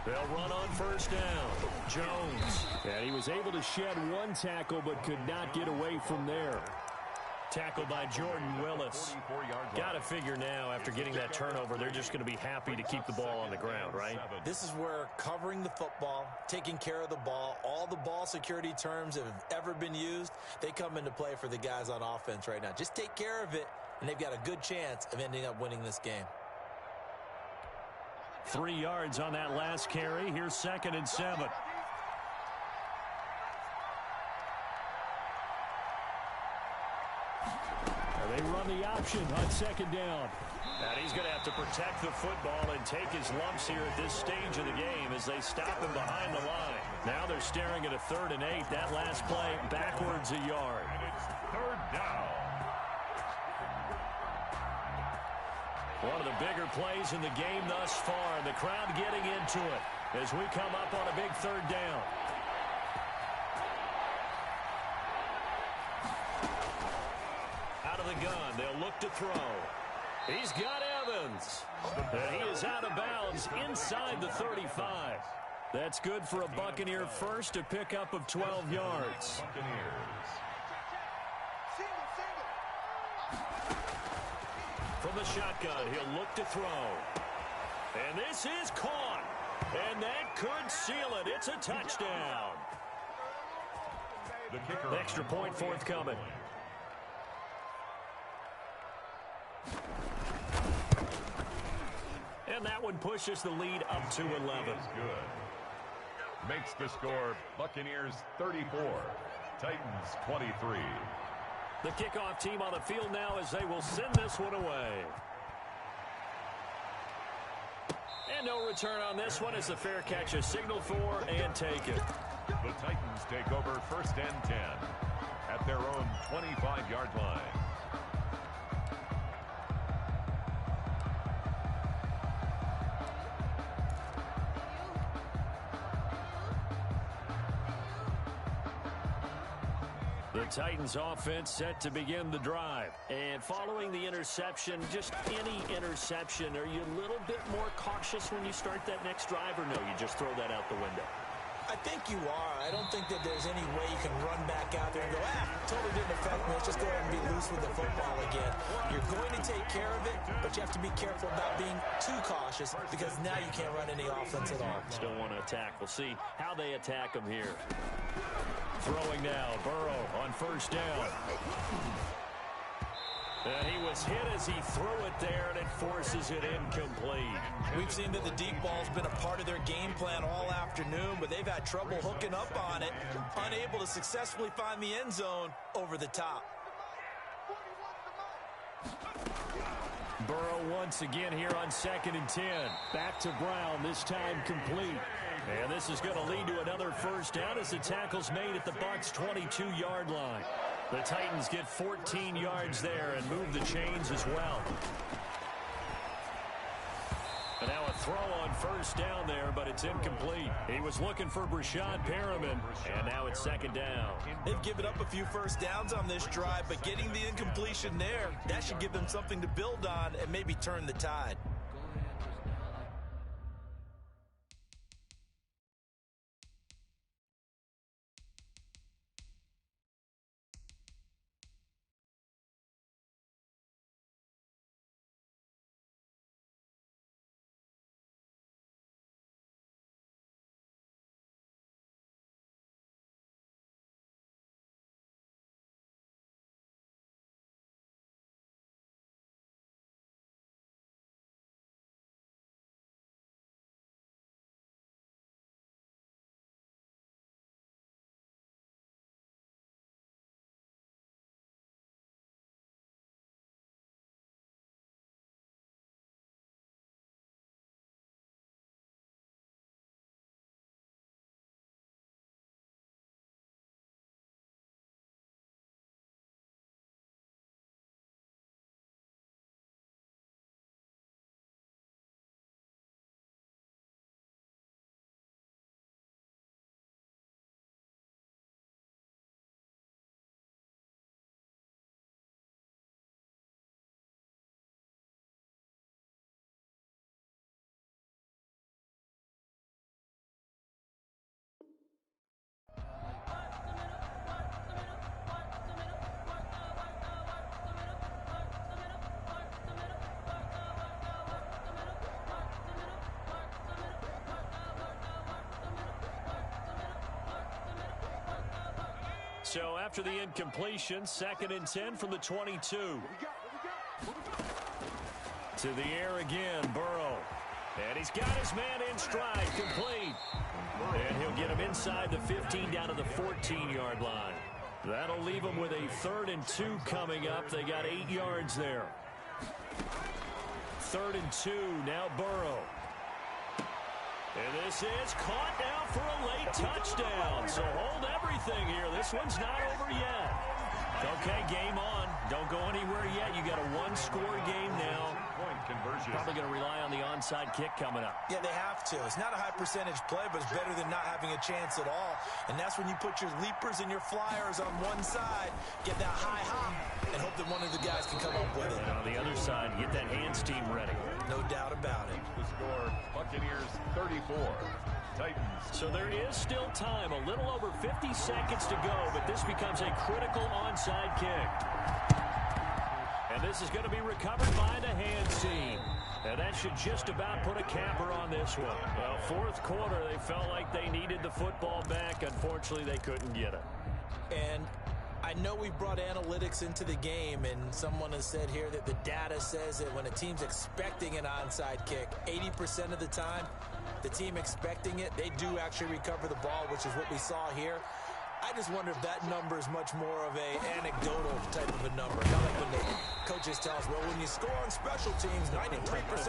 Speaker 3: They'll run on 1st down. Jones. And he was able to shed 1 tackle but could not get away from there. Tackled by Jordan Willis. Got to figure now, after getting that turnover, they're just going to be happy to keep the ball on the ground, right?
Speaker 6: This is where covering the football, taking care of the ball, all the ball security terms that have ever been used, they come into play for the guys on offense right now. Just take care of it, and they've got a good chance of ending up winning this game.
Speaker 3: 3 yards on that last carry. Here's 2nd and 7. They run the option on 2nd down. And he's going to have to protect the football and take his lumps here at this stage of the game as they stop him behind the line. Now they're staring at a 3rd and 8. That last play backwards a yard.
Speaker 5: And it's 3rd down.
Speaker 3: One of the bigger plays in the game thus far. And the crowd getting into it as we come up on a big 3rd down. The gun, they'll look to throw. He's got Evans. And he is out of bounds inside the 35. That's good for a Buccaneer first, a pickup of 12 yards.
Speaker 5: Buccaneers.
Speaker 3: From the shotgun, he'll look to throw. And this is caught. And that could seal it. It's a touchdown.
Speaker 5: The kicker.
Speaker 3: Extra point forthcoming. And that one pushes the lead up to 11.
Speaker 5: Good. Makes the score Buccaneers 34, Titans 23.
Speaker 3: The kickoff team on the field now as they will send this one away. And no return on this one as the fair catch is signaled for and taken.
Speaker 5: The Titans take over 1st and 10 at their own 25-yard line.
Speaker 3: The Titans offense set to begin the drive. And following the interception, just any interception, are you a little bit more cautious when you start that next drive, or no, you just throw that out the window?
Speaker 6: I think you are. I don't think that there's any way you can run back out there and go, totally didn't affect me. Let's just go ahead and be loose with the football again. You're going to take care of it, but you have to be careful about being too cautious because now you can't run any offense at all.
Speaker 3: Still want to attack. We'll see how they attack them here. Throwing now, Burrow on 1st down. And he was hit as he threw it there, and it forces it incomplete.
Speaker 6: We've seen that the deep ball's been a part of their game plan all afternoon, but they've had trouble hooking up on it, unable to successfully find the end zone over the top.
Speaker 3: Burrow once again here on 2nd and 10. Back to Brown, this time complete. And this is going to lead to another 1st down as the tackle's made at the Bucs' 22-yard line. The Titans get 14 yards there and move the chains as well. And now a throw on 1st down there, but it's incomplete. He was looking for Brashad Perriman, and now it's 2nd down.
Speaker 6: They've given up a few 1st downs on this drive, but getting the incompletion there, that should give them something to build on and maybe turn the tide.
Speaker 3: So after the incompletion, 2nd and 10 from the 22. To the air again, Burrow. And he's got his man in stride, complete. And he'll get him inside the 15 down to the 14-yard line. That'll leave him with a 3rd and 2 coming up. They got 8 yards there. 3rd and 2, now Burrow. And this is caught now for a late touchdown. So hold everything here. This one's not over yet. Okay, game on. Don't go anywhere yet. You got a 1-score game now. Probably going to rely on the onside kick coming up.
Speaker 6: Yeah, they have to. It's not a high percentage play, but it's better than not having a chance at all. And that's when you put your leapers and your flyers on one side, get that high hop, and hope that one of the guys can come up with it.
Speaker 3: And on the other side, get that hands team ready.
Speaker 6: No doubt about it.
Speaker 5: The score, Buccaneers 34, Titans.
Speaker 3: So there is still time, a little over 50 seconds to go, but this becomes a critical onside kick. And this is going to be recovered by the hands team. And that should just about put a capper on this one. Well, 4th quarter, they felt like they needed the football back. Unfortunately, they couldn't get it.
Speaker 6: And I know we brought analytics into the game, and someone has said here that the data says that when a team's expecting an onside kick, 80% of the time, the team expecting it, they do actually recover the ball, which is what we saw here. I just wonder if that number is much more of a anecdotal type of a number. Not like when the coaches tell us, well, when you score on special teams, 93%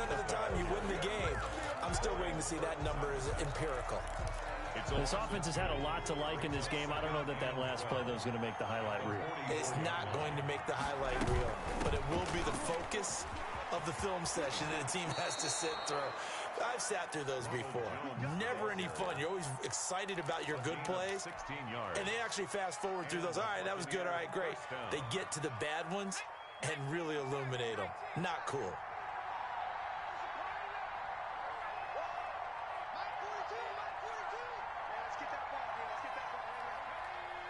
Speaker 6: of the time you win the game. I'm still waiting to see that number is empirical.
Speaker 3: This offense has had a lot to like in this game. I don't know that last play, though, is going to make the highlight reel.
Speaker 6: It's not going to make the highlight reel, but it will be the focus of the film session that a team has to sit through. I've sat through those before. Never any fun. You're always excited about your good plays, and they actually fast forward through those. All right, that was good. All right, great. They get to the bad ones and really illuminate them. Not cool.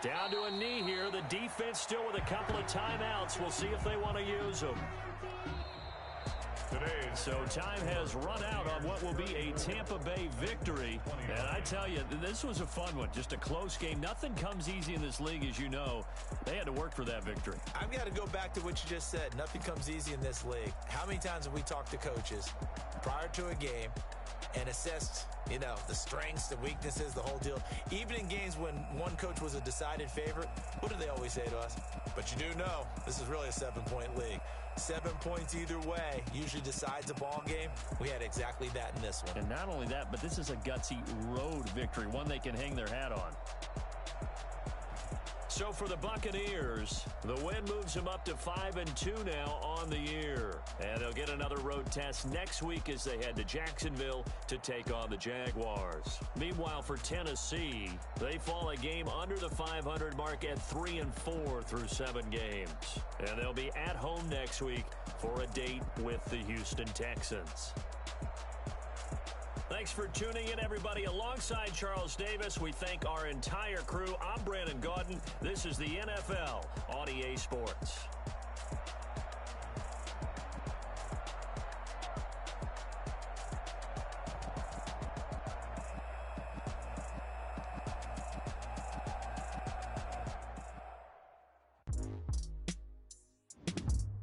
Speaker 3: Down to a knee here. The defense still with a couple of timeouts. We'll see if they want to use them. So time has run out on what will be a Tampa Bay victory. And I tell you, this was a fun one. Just a close game. Nothing comes easy in this league, as you know. They had to work for that victory.
Speaker 6: I've got to go back to what you just said. Nothing comes easy in this league. How many times have we talked to coaches prior to a game and assessed, you know, the strengths, the weaknesses, the whole deal? Even in games when one coach was a decided favorite, what do they always say to us? But you do know this is really a 7-point league. 7 points either way usually decides a ball game. We had exactly that in this one.
Speaker 3: And not only that, but this is a gutsy road victory, one they can hang their hat on. So for the Buccaneers, the win moves them up to 5-2 now on the year. And they'll get another road test next week as they head to Jacksonville to take on the Jaguars. Meanwhile, for Tennessee, they fall a game under the 500 mark at 3-4 through 7 games. And they'll be at home next week for a date with the Houston Texans. Thanks for tuning in, everybody. Alongside Charles Davis, we thank our entire crew. I'm Brandon Gaudin. This is the NFL on EA Sports.